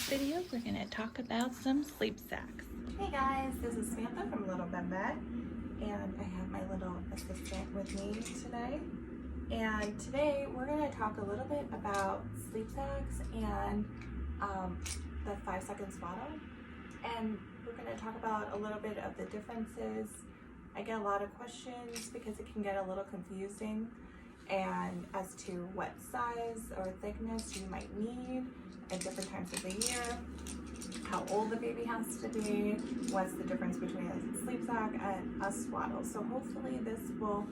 video, we're going to talk about some sleep sacks. Hey guys, this is Samantha from Little Bed, and I have my little assistant with me today. And today we're going to talk a little bit about sleep sacks and the 5-second swaddle. And we're going to talk about a little bit of the differences. I get a lot of questions because it can get a little confusing and as to what size or thickness you might need at different times of the year, how old the baby has to be, what's the difference between a sleep sack and a swaddle. So hopefully this will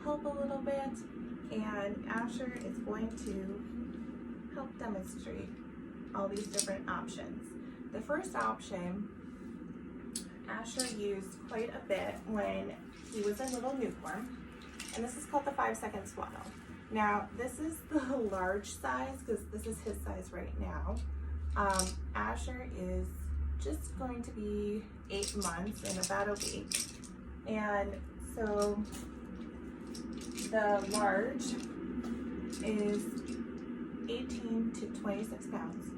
help a little bit, and Asher is going to help demonstrate all these different options. The first option Asher used quite a bit when he was a little newborn, and this is called the 5-second swaddle. Now, this is the large size because this is his size right now. Asher is just going to be 8 months in about a week. And so the large is 18 to 26 pounds.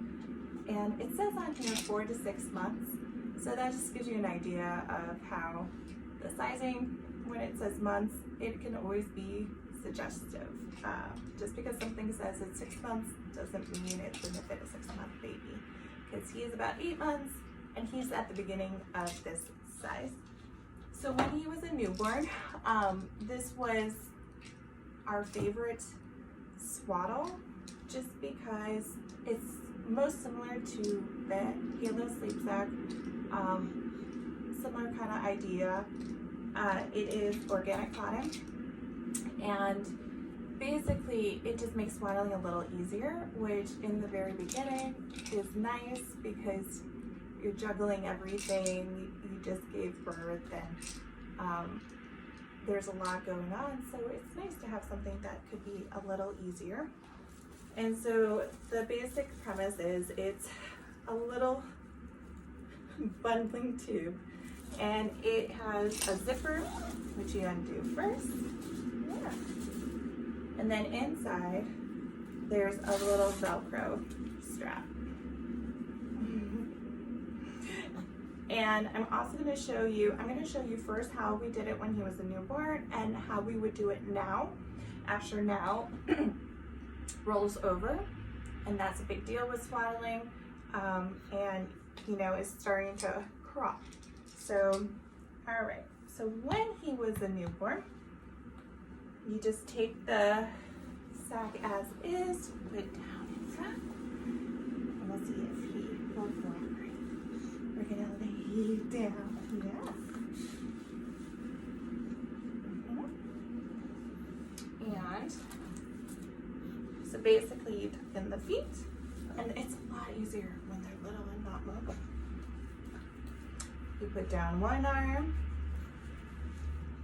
And it says on here 4 to 6 months. So that just gives you an idea of how the sizing, when it says months, it can always be suggestive. Just because something says it's 6 months doesn't mean it's going to fit a 6-month baby, because he is about 8 months and he's at the beginning of this size. So when he was a newborn, this was our favorite swaddle, just because it's most similar to the Halo sleep sack, similar kind of idea. It is organic cotton, and basically it just makes swaddling a little easier, which in the very beginning is nice because you're juggling everything. You just gave birth and there's a lot going on, so it's nice to have something that could be a little easier. And so the basic premise is it's a little bundling tube, and it has a zipper, which you undo first. Yeah. And then inside, there's a little Velcro strap. And I'm also going to show you first how we did it when he was a newborn and how we would do it now. Asher now rolls over, and that's a big deal with swaddling, and is starting to crawl. So, all right, so when he was a newborn, you just take the sack as is, put it down in front, and we'll see if he will cooperate. We're gonna lay down, yeah. And so basically you tuck in the feet, and it's a lot easier when they're little and not mobile. You put down one arm.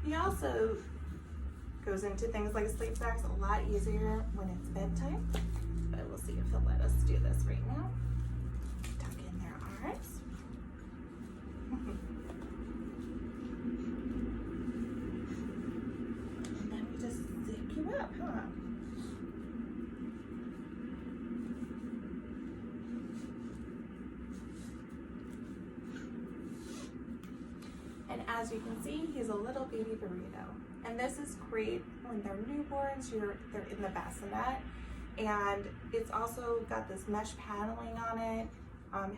He also goes into things like sleep sacks a lot easier when it's bedtime, but we'll see if he'll let us do this right now. Tuck in their arms. And then we just zip you up, huh? And as you can see, he's a little baby burrito. And this is great when they're newborns, they're in the bassinet. And it's also got this mesh paneling on it.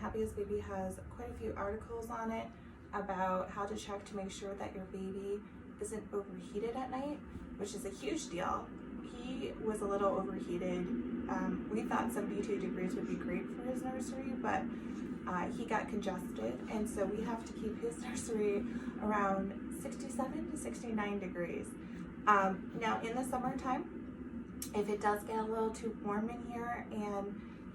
Happiest Baby has quite a few articles on it about how to check to make sure that your baby isn't overheated at night, which is a huge deal. He was a little overheated. We thought 72 degrees would be great for his nursery, but he got congested, and so we have to keep his nursery around 67 to 69 degrees. Now in the summertime, if it does get a little too warm in here and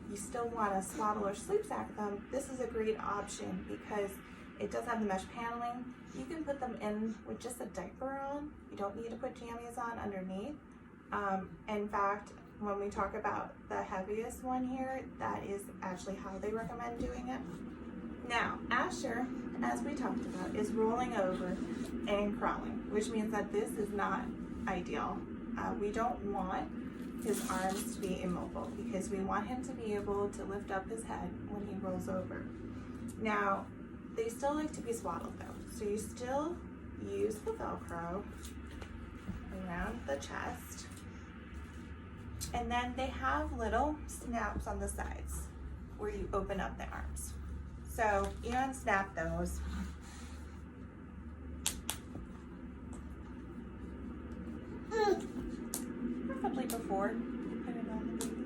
you still want to swaddle or sleep sack them, this is a great option because it does have the mesh paneling. You can put them in with just a diaper on. You don't need to put jammies on underneath. In fact, when we talk about the heaviest one here, that is actually how they recommend doing it. Now, Asher, as we talked about, is rolling over and crawling, which means that this is not ideal. We don't want his arms to be immobile because we want him to be able to lift up his head when he rolls over. Now, they still like to be swaddled though, so you still use the Velcro around the chest, and then they have little snaps on the sides where you open up the arms. So you unsnap those. Preferably before you put it on the baby.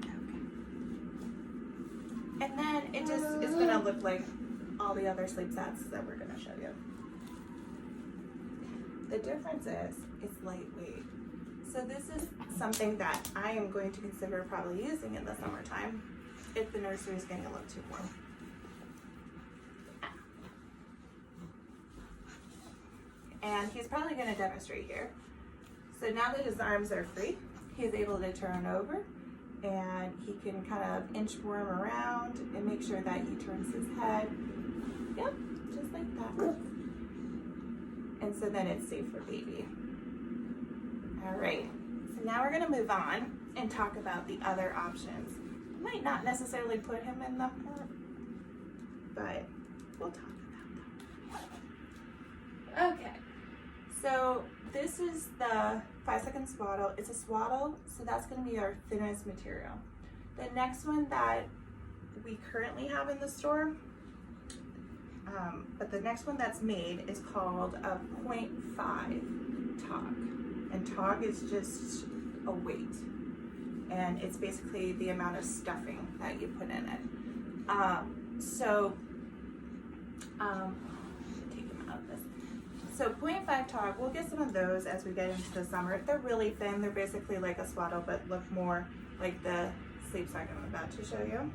Okay. And then it just is gonna look like all the other sleep sets that we're gonna show you. The difference is it's lightweight. So this is something that I am going to consider probably using in the summertime if the nursery is getting a little too warm. And he's probably going to demonstrate here. So now that his arms are free, he's able to turn over and he can kind of inchworm around and make sure that he turns his head. Yep, just like that. And so then it's safe for baby. All right, so now we're gonna move on and talk about the other options. Might not necessarily put him in the front, but we'll talk about that. Okay, so this is the 5-second swaddle. It's a swaddle, so that's gonna be our thinnest material. The next one that we currently have in the store, but the next one that's made is called a 0.5 tog. And tog is just a weight. And it's basically the amount of stuffing that you put in it. Take them out of this. So 0.5 tog, we'll get some of those as we get into the summer. They're really thin. They're basically like a swaddle, but look more like the sleep sack I'm about to show you.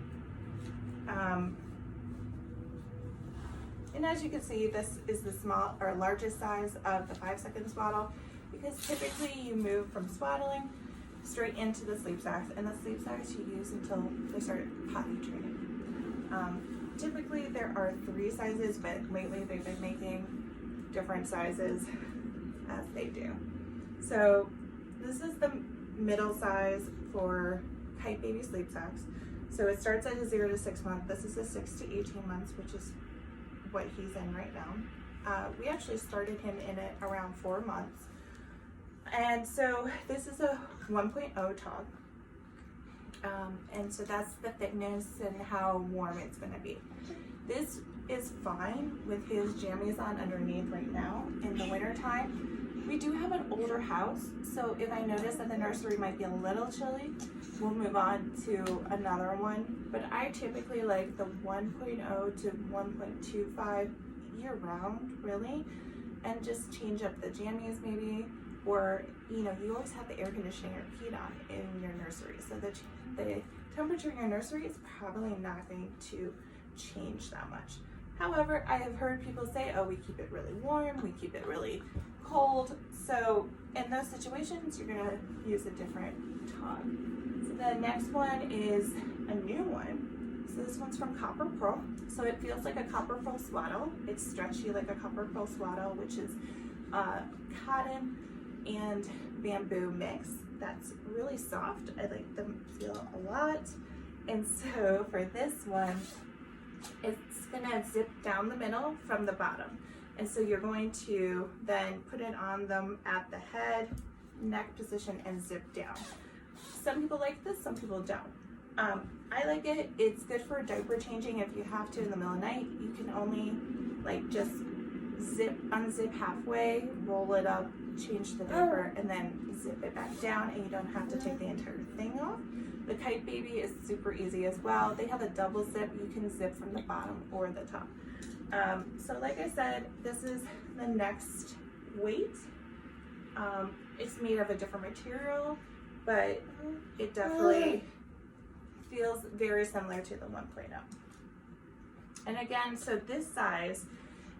And as you can see, this is the small or largest size of the 5-second swaddle, because typically you move from swaddling straight into the sleep sacks, and the sleep sacks you use until they start potty training. Typically there are 3 sizes, but lately they've been making different sizes as they do. So this is the middle size for Kyte baby sleep sacks. So it starts at a 0 to 6 month. This is a 6 to 18 months, which is what he's in right now. We actually started him in it around 4 months. And so this is a 1.0 tog. And so that's the thickness and how warm it's gonna be. This is fine with his jammies on underneath right now in the winter time. We do have an older house, so if I notice that the nursery might be a little chilly, we'll move on to another one. But I typically like the 1.0 to 1.25 year round, really, and just change up the jammies maybe, or you always have the air conditioning or heat on in your nursery, so that the temperature in your nursery is probably not going to change that much. However, I have heard people say, oh, we keep it really warm, we keep it really cold. So in those situations, you're gonna use a different tog. So the next one is a new one. So this one's from Copper Pearl. So it feels like a Copper Pearl swaddle. It's stretchy like a Copper Pearl swaddle, which is cotton and bamboo mix. That's really soft. I like the feel a lot. And so for this one, it's gonna zip down the middle from the bottom. And so you're going to then put it on them at the head, neck position, and zip down. Some people like this, some people don't. I like it. It's good for diaper changing if you have to in the middle of the night. You can only like just unzip halfway, roll it up, change the diaper, and then zip it back down, and you don't have to take the entire thing off. The Kyte baby is super easy as well. They have a double zip. You can zip from the bottom or the top. So like I said, this is the next weight. It's made of a different material, but it definitely feels very similar to the 1.0. And again, so this size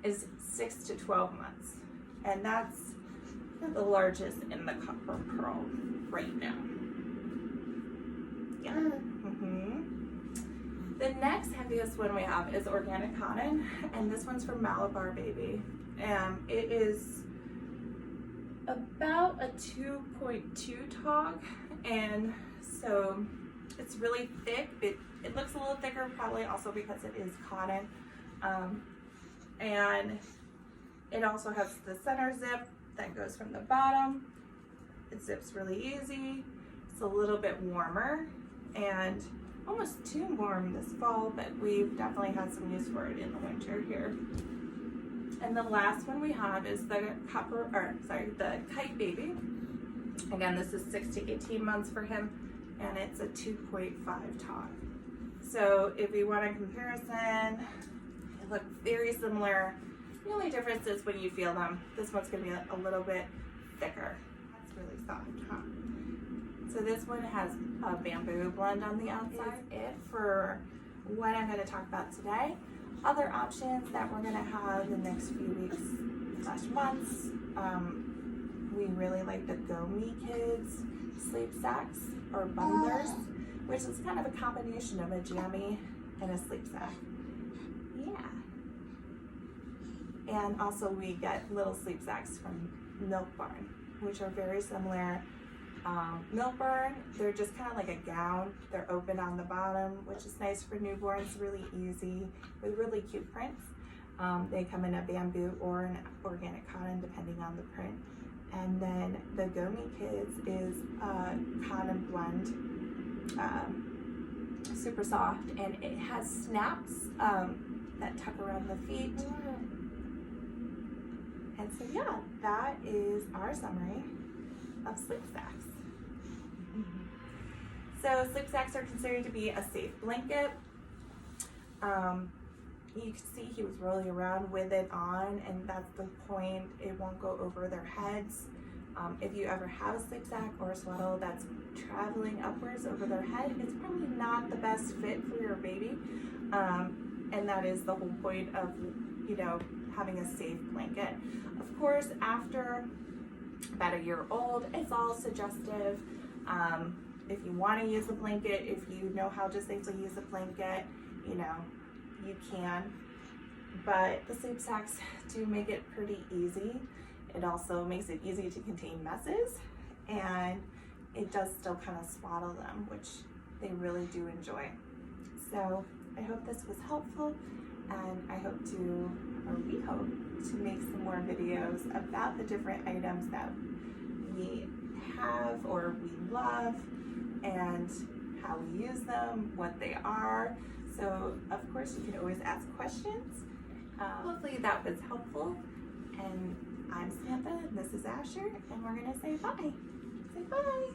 is 6 to 12 months, and that's the largest in the Copper Pearl right now. Yeah. The next heaviest one we have is organic cotton, and this one's from Malabar baby. It is about about a 2.2 tog, and so it's really thick. It looks a little thicker, probably also because it is cotton, and it also has the center zip that goes from the bottom. It zips really easy. It's a little bit warmer and almost too warm this fall, but we've definitely had some use for it in the winter here. And the last one we have is the the Kyte baby. Again, this is 6 to 18 months for him, and it's a 2.5 tog. So if we want a comparison, they look very similar. The only difference is when you feel them. This one's gonna be a little bit thicker. That's really soft, huh? So this one has a bamboo blend on the outside. That's it for what I'm gonna talk about today. Other options that we're gonna have in the next few weeks / months, we really like the Go Me Kids sleep sacks or bundlers, which is kind of a combination of a jammy and a sleep sack. Yeah. And also we get little sleep sacks from Malabar, which are very similar. Malabar, they're just kind of like a gown. They're open on the bottom, which is nice for newborns, really easy, with really cute prints. They come in a bamboo or an organic cotton, depending on the print. And then the Go Me Kids is a cotton blend, super soft, and it has snaps that tuck around the feet. And so yeah, that is our summary of sleep sacks. So sleep sacks are considered to be a safe blanket. You can see he was rolling around with it on, and that's the point. It won't go over their heads. If you ever have a sleep sack or a swaddle that's traveling upwards over their head, it's probably not the best fit for your baby. And that is the whole point of, you know, having a safe blanket. Of course, after about a year old, it's all suggestive. If you want to use a blanket, if you know how to safely use a blanket, you know, you can. But the sleep sacks do make it pretty easy. It also makes it easy to contain messes, and it does still kind of swaddle them, which they really do enjoy. So I hope this was helpful, and I hope to, or we hope to make some more videos about the different items that we have or we love, and how we use them, what they are. So of course you can always ask questions. Hopefully that was helpful. And I'm Samantha, and this is Asher, and we're gonna say bye. Say bye.